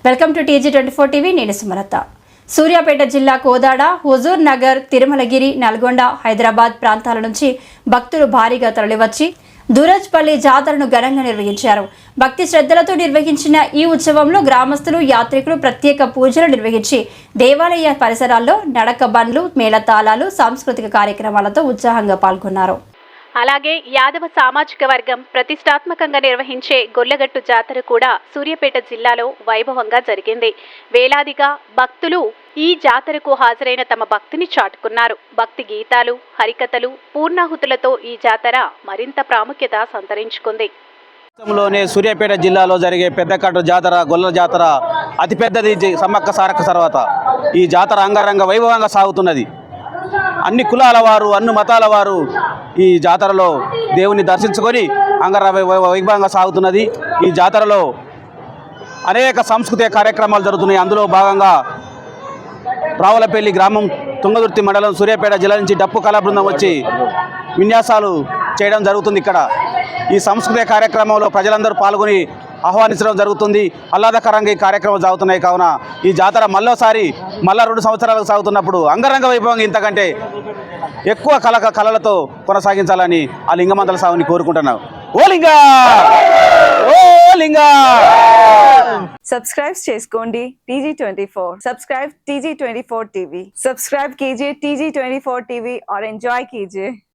Welcome to TG24 TV. నేను సుమలత. సూర్యాపేట జిల్లా కోదాడ, హుజూర్ నగర్, తిరుమలగిరి, నల్గొండ, హైదరాబాద్ ప్రాంతాల నుంచి భక్తులు భారీగా తరలివచ్చి దూరజ్పల్లి జాతరను ఘనంగా నిర్వహించారు. భక్తి శ్రద్ధలతో నిర్వహించిన ఈ ఉత్సవంలో గ్రామస్తులు, యాత్రికులు ప్రత్యేక పూజలు నిర్వహించి దేవాలయ పరిసరాల్లో నడక బండ్లు, మేళతాళాలు, సాంస్కృతిక కార్యక్రమాలతో ఉత్సాహంగా పాల్గొన్నారు. అలాగే యాదవ సామాజిక వర్గం ప్రతిష్టాత్మకంగా నిర్వహించే గొల్లగట్టు జాతర కూడా సూర్యాపేట జిల్లాలో వైభవంగా జరిగింది. వేలాదిగా భక్తులు ఈ జాతరకు హాజరైన తమ భక్తిని చాటుకున్నారు. భక్తి గీతాలు, హరికథలు, పూర్ణాహుతులతో ఈ జాతర మరింత ప్రాముఖ్యత సంతరించుకుంది. రాష్ట్రంలోనే సూర్యాపేట జిల్లాలో జరిగే పెద్దకట్టు జాతర, గొల్ల జాతర అతిపెద్దది. సమ్మక్క సారక్క తర్వాత ఈ జాతర అంగరంగ వైభవంగా సాగుతున్నది. అన్ని కులాల వారు, అన్ని మతాల వారు ఈ జాతరలో దేవుని దర్శించుకొని అంగరంగ వైభవంగా సాగుతున్నది. ఈ జాతరలో అనేక సాంస్కృతిక కార్యక్రమాలు జరుగుతున్నాయి. అందులో భాగంగా రావులపల్లి గ్రామం, తుంగదుర్తి మండలం, సూర్యాపేట జిల్లా నుంచి డప్పు కళా బృందం వచ్చి విన్యాసాలు చేయడం జరుగుతుంది. ఇక్కడ ఈ సాంస్కృతిక కార్యక్రమంలో ప్రజలందరూ పాల్గొని ఆహ్వానించడం జరుగుతుంది. ఆహ్లాదకరంగా ఈ కార్యక్రమాలు సాగుతున్నాయి. కావున ఈ జాతర మళ్ళీ 2 సంవత్సరాలకు సాగుతున్నప్పుడు అంగరంగ వైభవంగా ఇంతకంటే ఎక్కువ కళలతో కొనసాగించాలని ఆ లింగమంతల సాగుని కోరుకుంటున్నాను. ఓ లింగా, ఓ లింగా. సబ్స్క్రైబ్ చేసుకోండి TG24. Subscribe TG24 TV. Subscribe कीजिए TG24 TV और एंजॉय कीजिए.